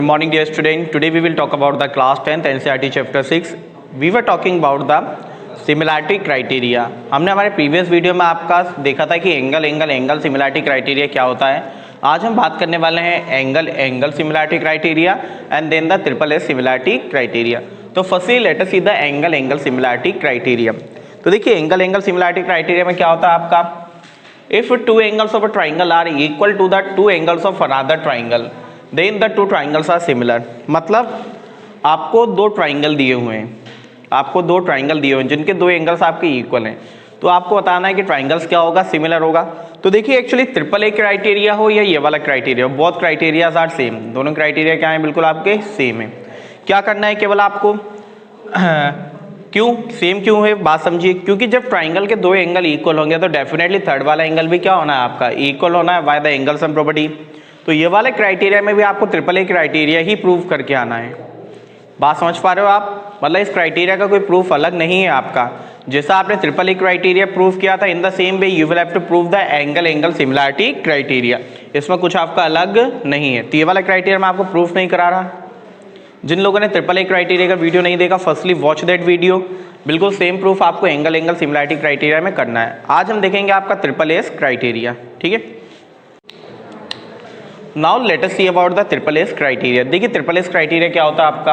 Good morning dear student. Today we will talk about the class 10th NCERT chapter 6. We were talking about the similarity criteria. हमने हमारे previous video में आपका देखा था कि angle similarity criteria क्या होता है। आज हम बात करने वाले हैं angle similarity criteria and then the triple S similarity criteria. तो firstly let us see the angle similarity criteria. तो देखिए एंगल सिमिलैरिटी क्राइटेरिया में क्या होता है आपका, if two angles of a triangle are equal to the two angles of another triangle then the two triangles are similar. मतलब आपको दो ट्राइंगल दिए हुए हैं, जिनके दो एंगल्स आपके इक्वल हैं, तो आपको बताना है कि ट्राइंगल्स क्या होगा, सिमिलर होगा। तो देखिए एक्चुअली ट्रिपल ए क्राइटेरिया हो या ये वाला क्राइटेरिया हो, बोथ क्राइटेरियाज आर सेम। दोनों क्राइटेरिया क्या है, बिल्कुल आपके सेम है। क्या करना है केवल आपको क्यों सेम क्यों है, बात समझिए। क्योंकि जब ट्राइंगल के दो एंगल इक्वल होंगे तो डेफिनेटली थर्ड वाला एंगल भी क्या होना है, आपका इक्वल होना है bye the angle sum property. तो ये वाले क्राइटेरिया में भी आपको triple A criteria he prove करके आना है। बात समझ पा रहे हो आप, मतलब इस क्राइटेरिया का कोई प्रूफ अलग नहीं है आपका। जैसा आपने ट्रिपल ए क्राइटेरिया प्रूव किया था, in the same way you will have to prove the angle similarity criteria. इसमें कुछ आपका अलग नहीं है। तो ये वाला क्राइटेरिया मैं आपको प्रूफ नहीं करा रहा। जिन लोगों ने ट्रिपल ए क्राइटेरिया का वीडियो नहीं देखा, फर्स्टली वॉच दैट वीडियो। बिल्कुल सेम प्रूफ आपको एंगल सिमिलैरिटी क्राइटेरिया में करना है। आज हम देखेंगे आपका ट्रिपल एस क्राइटेरिया, ठीक है। Now let us see about the triple S criteria. देखिए ट्रिपल एस क्राइटेरिया क्या होता है आपका,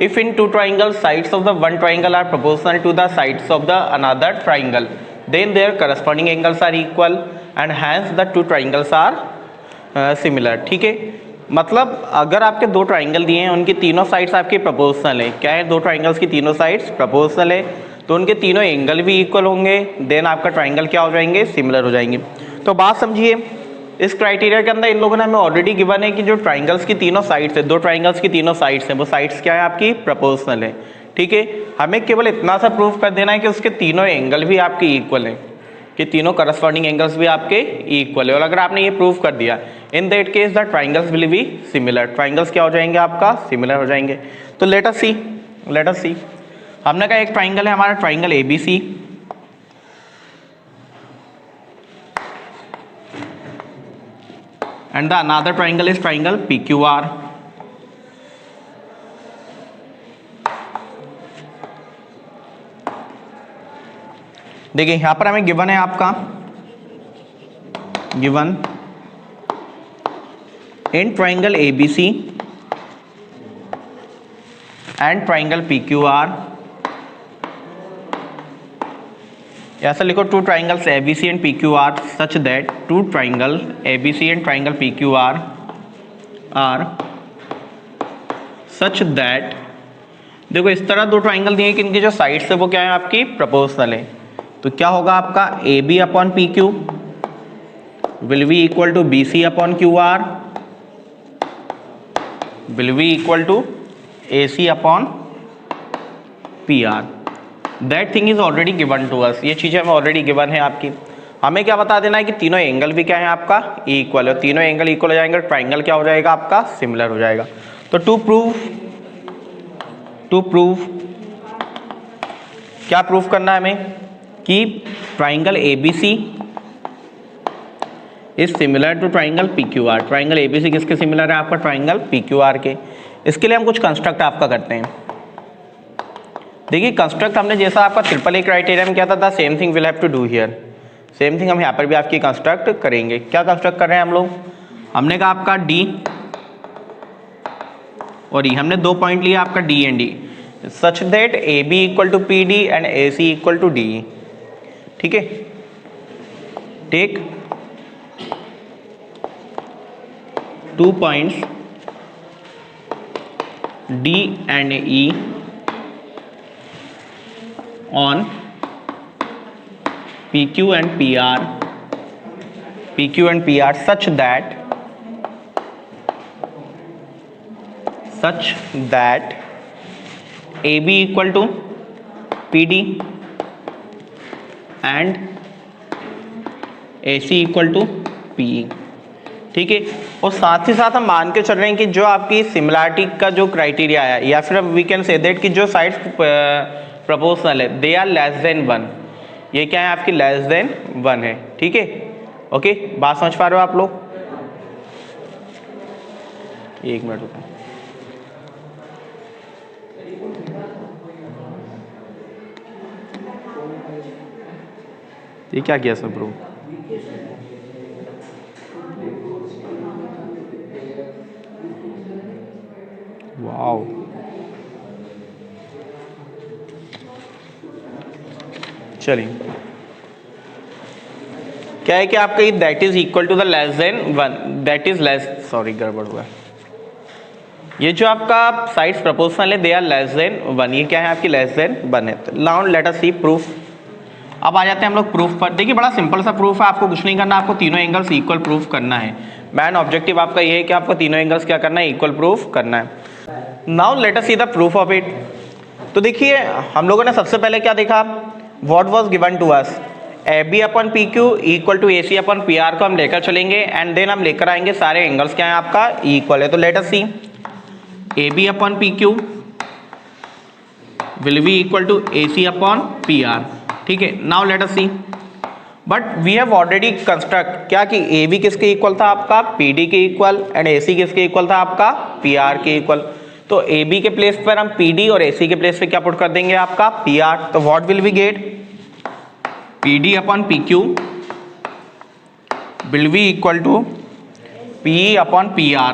if in two triangle sides of the one triangle are proportional to the sides of the another triangle then their corresponding angles are equal and hence the two triangles are similar, ठीक है। मतलब अगर आपके दो triangle दिए हैं, उनकी तीनों साइड्स आपकी प्रोपोर्शनल है। क्या है, दो ट्राइंगल्स की तीनों साइड्स प्रोपोर्शनल है, तो उनके तीनों एंगल भी इक्वल होंगे, देन आपका ट्राइंगल क्या हो जाएंगे, सिमिलर हो जाएंगे। तो बात समझिए, इस क्राइटेरिया के अंदर इन लोगों ने हमें ऑलरेडी गिवन है कि जो ट्राइंगल्स की तीनों साइड्स है, दो ट्राइंगल्स की तीनों साइड्स हैं, वो साइड्स क्या है आपकी, प्रोपोर्शनल है, ठीक है। हमें केवल इतना सा प्रूफ कर देना है कि उसके तीनों एंगल भी आपके इक्वल हैं, कि तीनों करस्पॉन्डिंग एंगल्स भी आपके इक्वल है। और अगर आपने ये प्रूफ कर दिया, इन that case the triangles will be similar. Triangles क्या हो जाएंगे आपका, सिमिलर हो जाएंगे। तो लेट अस सी हमने कहा एक ट्राइंगल है हमारा, triangle ABC, and the another triangle is triangle PQR। देखिए यहां पर हमें गिवन है आपका, given in triangle ABC and triangle PQR, ऐसा लिखो, two triangles ABC and PQR such that two triangle ABC and triangle PQR are such that, देखो इस तरह दो ट्राइंगल दिए कि इनकी जो साइड्स है वो क्या है आपकी, प्रोपोर्शनल है। तो क्या होगा आपका, AB upon PQ will be equal to BC upon QR will be equal to AC upon PR। That thing is already given to us. ये चीज़ें हमें ऑलरेडी गिवन है आपकी। हमें क्या बता देना है कि तीनों एंगल भी क्या है आपका, इक्वल है। तीनों एंगल इक्वल हो जाएंगे, ट्राइंगल क्या हो जाएगा आपका, सिमिलर हो जाएगा। तो टू प्रूव क्या प्रूफ करना है हमें, कि triangle ABC is similar to triangle PQR। Triangle ABC किसके सिमिलर है आपका, ट्राइंगल PQR के। इसके लिए हम कुछ कंस्ट्रक्ट आपका करते हैं। देखिए कंस्ट्रक्ट हमने जैसा आपका ट्रिपल ए क्राइटेरिया में किया था, the same thing will have to do here. Same thing हम यहाँ पर भी आपकी कंस्ट्रक्ट करेंगे। क्या कंस्ट्रक्ट कर रहे हैं हम लोग, हमने कहा आपका D और E, हमने दो पॉइंट लिया आपका D and E, such that AB equal to PD and AC equal to DE, ठीक है। Take two points D and E on PQ and PR such that AB equal to PD and AC equal to PE, ठीक है। और साथ ही साथ हम मान के चल रहे हैं कि जो आपकी सिमिलैरिटी का जो क्राइटेरिया आया, या फिर वी कैन से दैट कि जो साइड्स प्रोपोर्शनल है, दे आर लेस देन 1। ये क्या है आपकी, लेस देन 1 है, ठीक है। ओके, बात समझ पा रहे हो आप लोग, एक मिनट रुको। ये क्या किया सब प्रूव? वाओ, चलिए क्या है कि आपका that is equal to the less than 1, that is less, sorry गड़बड़ हुआ, ये जो आपका साइड्स प्रोपोर्शनल है दे आर लेस देन 1, ये क्या है आपकी लेस देन 1 है। Now let us C proof. अब आ जाते हैं हम लोग प्रूफ पर। देखिए बड़ा सिंपल सा प्रूफ है, आपको कुछ नहीं करना, आपको तीनों एंगल्स इक्वल प्रूफ करना है। मैन ऑब्जेक्टिव आपका ये है कि आपको तीनों एंगल्स क्या करना है, इक्वल प्रूफ करना है। Now let us see the proof of it. तो देखिए हम लोगों ने सबसे पहले क्या देखा, what was given to us, AB upon PQ equal to AC upon PR को हम लेकर चलेंगे एंड देन हम लेकर आएंगे सारे एंगल्स क्या है आपका इक्वल है। तो let us see AB upon PQ will be equal to AC upon PR, ठीक है। Now let us see, but we have already construct क्या कि AB किसके इक्वल था आपका PD के इक्वल एंड AC किसके इक्वल था आपका PR के इक्वल। तो AB के प्लेस पर हम PD और AC के प्लेस पे क्या पुट कर देंगे आपका PR। तो what will we get, PD upon PQ will be equal to PE upon PR।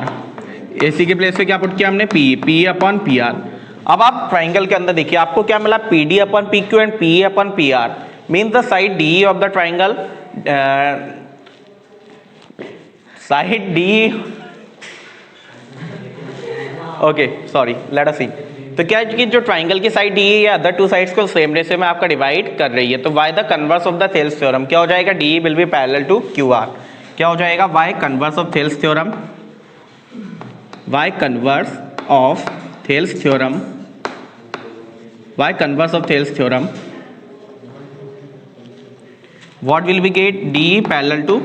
AC के प्लेस पे क्या पुट किया हमने PE अपॉन PR। अब आप ट्राइंगल के अंदर देखिए आपको क्या मिला, PD upon PQ and PE upon PR mean the side DE of the triangle, side DE, okay sorry let us see. तो क्या है कि जो ट्राइंगल की साइड DE या अदर टू साइड्स को सेम रेशियो में आपका डिवाइड कर रही है, तो by the converse of the Thales theorem क्या हो जाएगा, DE will be parallel to QR। क्या हो जाएगा, by converse of Thales theorem, by converse of Thales theorem, by converse of Thales theorem what will be get, DE parallel to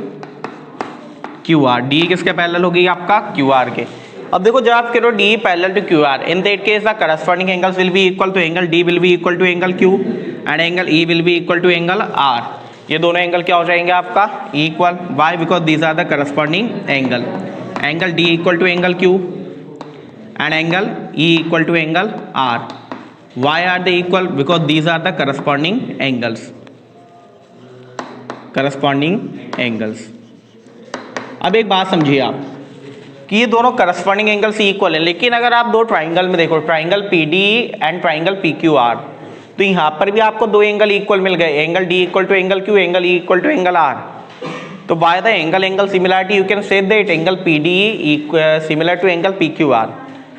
QR। DE किसके parallel होगी आपका QR के। अब देखो जब आप कह रहे हो DE parallel to QR, in that case the corresponding angles will be equal to angle D will be equal to angle Q and angle E will be equal to angle R। ये दोनों angle क्या हो जाएंगे आपका equal, why, because these are the corresponding angle, angle D equal to angle Q and angle E equal to angle R। Why are they equal, because these are the corresponding angles, corresponding angles. अब एक बात समझिए आप कि ये दोनों corresponding angles equal है, लेकिन अगर आप दो ट्राइंगल में देखो, triangle PD and triangle PQR, तो यहाँ पर भी आपको दो एंगल इक्वल मिल गए, angle D equal to angle Q, angle E equal to angle R। तो by the angle similarity you can say that angle PDE similar to angle PQR।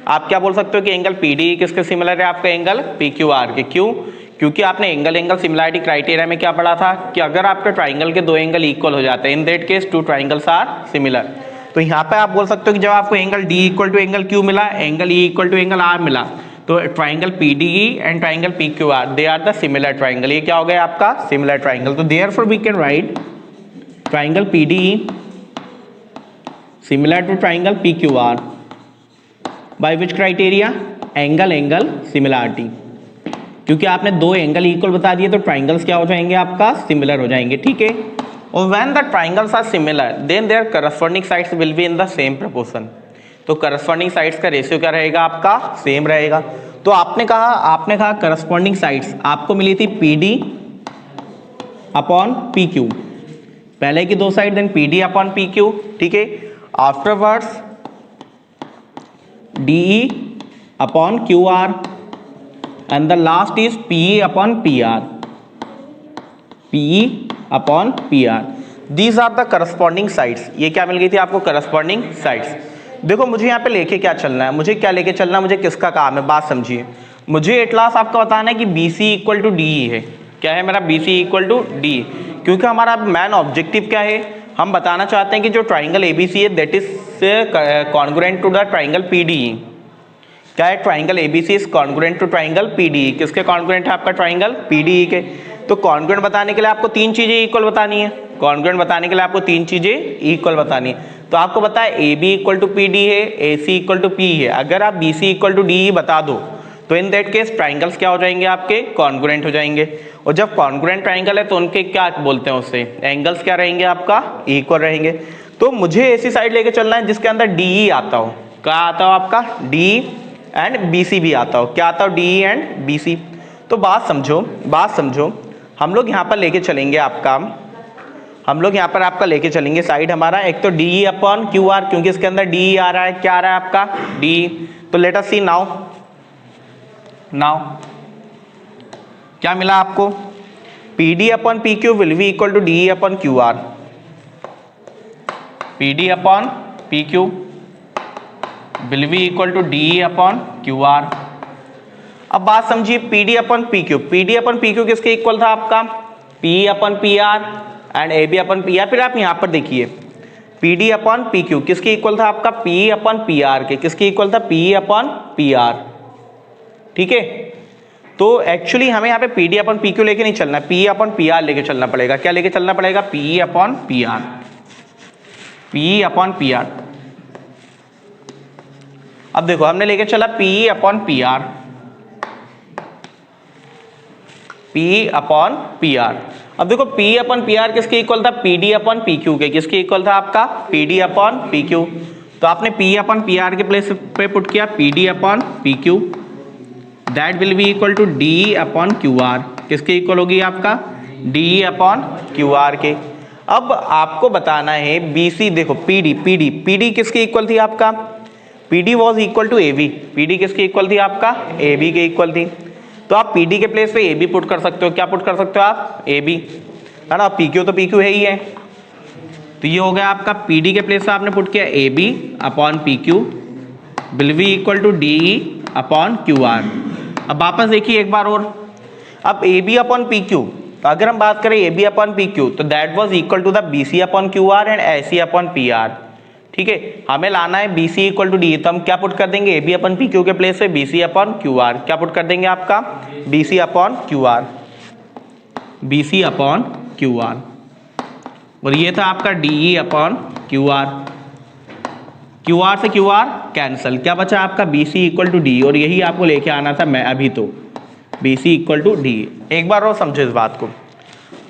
आप क्या बोल सकते हो कि एंगल PDE किसके सिमिलर है, आपका एंगल PQR के। क्यों, क्योंकि आपने एंगल सिमिलरिटी क्राइटेरिया में क्या पढ़ा था कि अगर आपके ट्राइंगल के दो एंगल इक्वल हो जाते हैं, in that case two triangles are similar. तो यहाँ पे आप बोल सकते हो कि जब आपको angle D equal to angle Q मिला, angle E equal to angle R मिला, तो triangle PDE and triangle PQR they are the similar triangle. ये क्या हो गया आपका सिमिलर ट्राइंगल। तो therefore we can write triangle PDE similar to triangle PQR by which criteria, angle similarity. क्योंकि आपने दो एंगल इक्वल बता दिए तो ट्राइंगल्स क्या हो जाएंगे आपका सिमिलर हो जाएंगे, ठीक है। और when the triangles are similar then their corresponding sides will be in the same proportion. तो करस्पॉन्डिंग साइड्स का रेशियो क्या रहेगा आपका सेम रहेगा। तो आपने कहा करस्पॉन्डिंग साइड्स आपको मिली थी PD अपॉन PQ, पहले की दो side, then PD upon PQ, ठीक है। Afterwards DE upon QR and the last is PE upon PR, PE upon PR। These are the corresponding sides. ये क्या मिल गई थी आपको, करस्पॉन्डिंग साइड्स। देखो मुझे यहाँ पे लेके क्या चलना है, मुझे क्या लेके चलना है, मुझे किसका काम है, बात समझिए। मुझे एट लास्ट आपका बताना है कि BC इक्वल टू DE है। क्या है मेरा, BC इक्वल टू DE, क्योंकि हमारा मैन ऑब्जेक्टिव क्या है, हम बताना चाहते हैं कि जो ट्राइंगल ABC है that is congruent to the triangle PDE। क्या है, triangle ABC is congruent to triangle PDE। किसके कॉन्ग्रुएंट है आपका, ट्राइंगल PDE के। तो कॉन्ग्रुएंट बताने के लिए आपको तीन चीजें इक्वल बतानी है, कॉन्ग्रुएंट बताने के लिए आपको तीन चीजें इक्वल बतानी है। तो आपको पता है AB इक्वल टू PD है, AC इक्वल टू PE है। अगर आप BC इक्वल टू DE बता दो तो इन दैट केस ट्राइंगल्स क्या हो जाएंगे आपके, कॉन्ग्रुएंट हो जाएंगे। और जब कॉन्ग्रुएंट ट्राइंगल है तो उनके क्या बोलते हैं, उससे एंगल्स क्या रहेंगे आपका इक्वल रहेंगे। तो मुझे ऐसी साइड लेके चलना है जिसके अंदर DE आता हो। क्या आता हो आपका, DE एंड BC भी आता हो। क्या आता हो, DE एंड BC। तो बात समझो, हम लोग यहाँ पर लेके चलेंगे आपका हम लोग यहाँ पर आपका लेके चलेंगे साइड हमारा एक तो डी अपॉन क्यू आर, क्योंकि इसके अंदर डी आ रहा है, क्या आ रहा है आपका डी। तो लेट अस सी नाउ क्या मिला आपको, P D upon P Q will be equal to D upon Q R, P D upon P Q will be equal to D upon Q R. अब बात समझिए, P D upon P Q, P D upon P Q किसके equal था आपका, P upon P R and A B upon P R. फिर आप यहाँ पर देखिए P D upon P Q किसके इक्वल था आपका, पी अपॉन पी आर के, किसके इक्वल था, पी अपॉन पी आर। ठीक है, तो एक्चुअली हमें यहाँ पे P D upon P Q लेके नहीं चलना, पी अपॉन पी आर लेके चलना पड़ेगा। क्या लेके चलना पड़ेगा, P upon P R, P upon P R. अब देखो हमने लेके चला P upon P R, P upon P R. अब देखो पी अपॉन पी आर किसके इक्वल था, P D upon P Q के, किसके इक्वल था आपका, P D upon P Q. तो आपने पी अपॉन पी आर के प्लेस पे पुट किया P D upon P Q, that will be equal to D upon Q are, किसके इक्वल होगी आपका, डी अपॉन क्यू आर के। अब आपको बताना है बी सी, देखो P D, P D, P D किसके इक्वल थी आपका, P D was equal to A B, P D किसके इक्वल थी आपका, ए बी के इक्वल थी। तो आप पी डी के प्लेस पे ए बी पुट कर सकते हो, क्या पुट कर सकते हो आप, ए बी, है ना, पी क्यू तो पी क्यू है ही है। तो ये हो गया आपका पी डी के प्लेस पे आपने पुट किया A B upon P Q will be equal to D upon Q R. अब वापस देखिए एक बार और, अब A B upon P Q, तो अगर हम बात करें A B upon P Q तो that was equal to the B C upon Q R and A C upon P R. ठीक है, हमें लाना है B C equal to D, तो हम क्या पुट कर देंगे, A B upon P Q के प्लेस पे B C upon Q R, क्या पुट कर देंगे आपका, B C upon Q R, B C upon Q R. और ये था आपका D E upon Q R, Q R से क्यू आर कैंसल, क्या बचा आपका B C equal to D, और यही आपको लेके आना था मैं अभी, तो B C equal to D. एक बार और समझो इस बात को,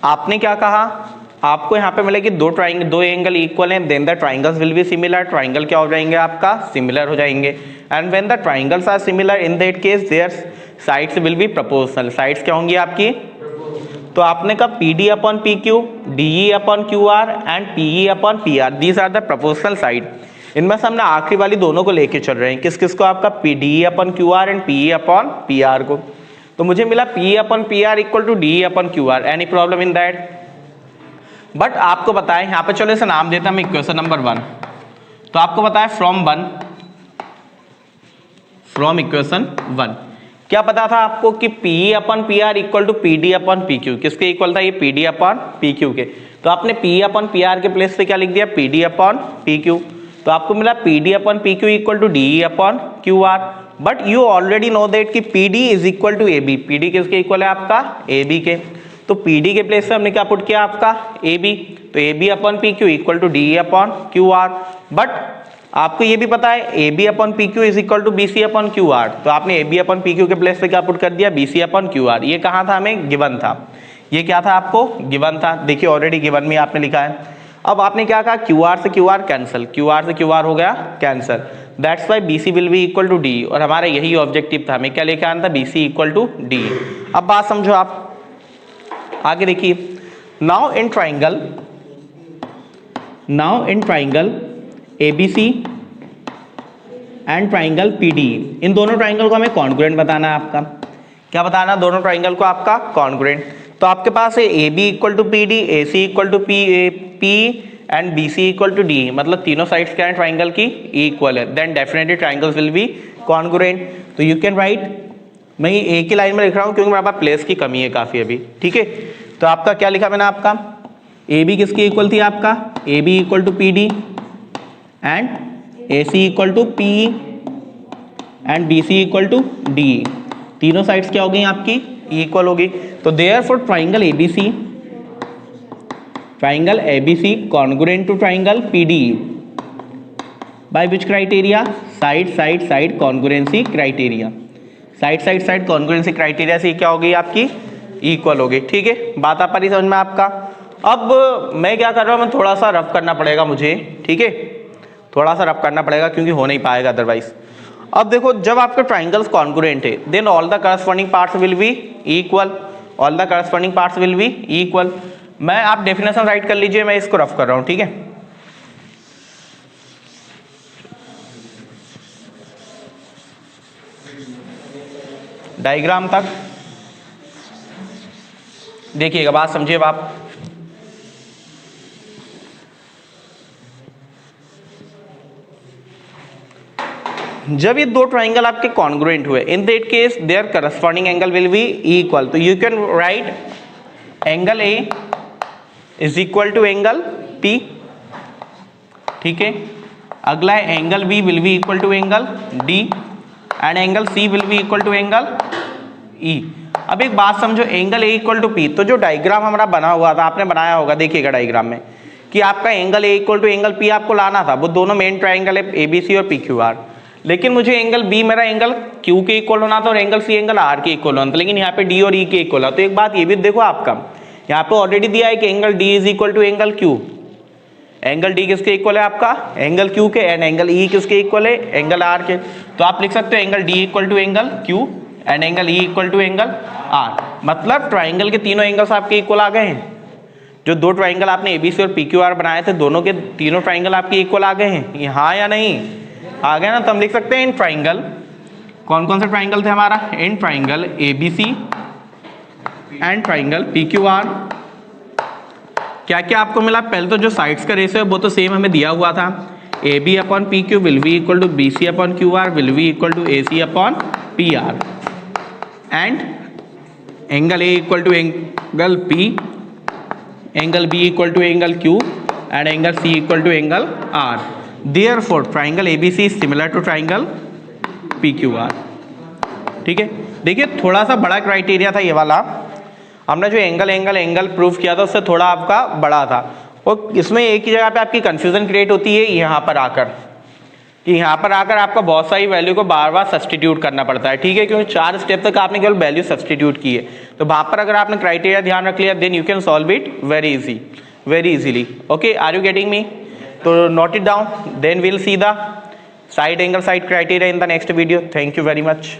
आपने क्या कहा, आपको यहाँ पे मिलेगी दो एंगल इक्वल हैं, then the triangles will be similar, triangle क्या हो जाएंगे आपका, सिमिलर हो जाएंगे। And when the triangles are similar in that case their sides will be proportional, sides क्या होंगी आपकी। तो आपने कहा P D upon P Q, D E upon Q R and P E upon P R, these are the proportional side. इनमें से हमने आखिरी वाली दोनों को लेके चल रहे हैं, किस किस को, आपका P D E upon Q R and P E upon P R को। तो मुझे मिला P upon P R equal to D upon Q R, any problem in that. But आपको बताएं यहाँ पे, चलो इसे नाम देता हूं इक्वेशन नंबर 1। तो आपको बताया फ्रॉम इक्वेशन 1 क्या पता था आपको कि P upon P R equal to P D upon P Q, किसके इक्वल था, ये P D upon P Q के। तो आपने पी अपॉन पी आर के प्लेस पे क्या लिख दिया, P D upon P Q. तो आपको मिला P D upon P Q equal to D upon Q R. But you already know that कि P D is equal to A B, P D किसके equal है आपका, A B के। तो P D के प्लेस पे हमने क्या पुट किया आपका, ए बी, तो A B upon P Q equal to D upon Q R. But आपको ये भी पता है A B upon P Q is equal to B C upon Q R, तो आपने A B upon P Q के place पे क्या पुट कर दिया, B C upon Q R. ये कहाँ था, हमें गिवन था, ये क्या था आपको गिवन था, देखिए ऑलरेडी गिवन में आपने लिखा है। अब आपने क्या कहा, क्यू आर से Q R cancel, Q R से क्यू आर हो गया cancel, that's why B C will be equal to D. और हमारा यही ऑब्जेक्टिव था, हमें क्या लेके आना था, B C equal to D. अब बात समझो आप आगे देखिए, now in triangle A B C and triangle P D, इन दोनों ट्राइंगल को हमें कॉन्ग्रुएंट बताना है। आपका क्या बताना, दोनों ट्राइंगल को आपका कॉन्ग्रुएंट। तो आपके पास है A B equal to P D, A C equal to P and B C equal to D, मतलब तीनों साइड्स क्या है ट्राइंगल की, इक्वल है, then definitely triangles will be congruent. तो यू कैन राइट, मैं एक ही लाइन में लिख रहा हूँ क्योंकि मेरे पास प्लेस की कमी है काफ़ी अभी। ठीक है, तो आपका क्या लिखा मैंने, आपका ए बी किसकी इक्वल थी, आपका A B equal to P D and A C equal to P and B C equal to D, तीनों साइड्स क्या हो गई आपकी, इक्वल होगी। तो therefore triangle A B C congruent to triangle P D by which criteria, side congruency criteria, side congruency criteria से क्या हो गई आपकी, इक्वल हो गई। ठीक है, बात आ पा रही समझ में आपका। अब मैं क्या कर रहा हूँ, मैं थोड़ा सा रफ करना पड़ेगा मुझे, ठीक है, थोड़ा सा रफ करना पड़ेगा क्योंकि हो नहीं पाएगा अदरवाइज। अब देखो, जब आपके ट्राइंगल्स कॉन्ग्रुएंट है then all the corresponding parts will be equal, मैं, आप डेफिनेशन राइट कर लीजिए, मैं इसको रफ कर रहा हूं, ठीक है। डायग्राम तक देखिएगा, बात समझिए आप। जब ये दो ट्राइंगल आपके कॉन्ग्रुएंट हुए, in that case there corresponding angle will be equal, तो you can write angle A is equal to angle P, ठीक है। अगला है angle B will be equal to angle D and angle C will be equal to angle E. अब एक बात समझो, angle A equal to P, तो जो डायग्राम हमारा बना हुआ था, आपने बनाया होगा, देखिएगा डायग्राम में कि आपका angle A equal to angle P आपको लाना था, वो दोनों मेन ट्राइंगल है ए बी सी और पी क्यू आर। लेकिन मुझे एंगल बी मेरा एंगल क्यू के इक्वल होना था और एंगल सी एंगल आर के इक्वल होना था, लेकिन यहाँ पे डी और ई के इक्वल है। तो एक बात ये भी देखो, आपका यहाँ पे ऑलरेडी दिया है कि angle D is equal to angle Q. Angle D किसके इक्वल है आपका, एंगल क्यू के, एंड एंगल ई किसके इक्वल है, एंगल आर के। तो आप लिख सकते हो angle D equal to angle Q and angle E equal to angle R. मतलब ट्राइंगल के तीनों एंगल्स आपके इक्वल आ गए हैं। जो दो ट्राइंगल आपने एबीसी और पीक्यूआर बनाए थे, दोनों के तीनों ट्राइंगल आपके इक्वल आ गए हैं, हाँ या नहीं, आ गए ना। तो हम लिख सकते हैं इन ट्राइंगल, कौन कौन से ट्राइंगल थे हमारा, in triangle ABC and triangle PQR, क्या क्या आपको मिला। पहले तो जो साइड्स का रेशियो है वो तो सेम हमें दिया हुआ था, A B upon P Q will be equal to B C upon Q R will be equal to A C upon P R, and angle A equal to angle P, angle B equal to angle Q and angle C equal to angle R. Therefore triangle ABC is similar to triangle PQR, ठीक है। देखिए थोड़ा सा बड़ा criteria था ये वाला, हमने जो एंगल प्रूफ किया था उससे थोड़ा आपका बड़ा था, और इसमें एक ही जगह पे आपकी कंफ्यूजन क्रिएट होती है यहाँ पर आकर, कि यहाँ पर आकर आपका बहुत सारी वैल्यू को बार बार सब्सटीट्यूट करना पड़ता है, ठीक है, क्योंकि 4 स्टेप तक आपने केवल वैल्यू सब्सटीट्यूट की है। तो वहाँ पर अगर आपने क्राइटेरिया ध्यान रख लिया, then you can solve it very easily. Okay, are you getting me? तो note it down, then we'll see the side angle side criteria in the next video. Thank you very much.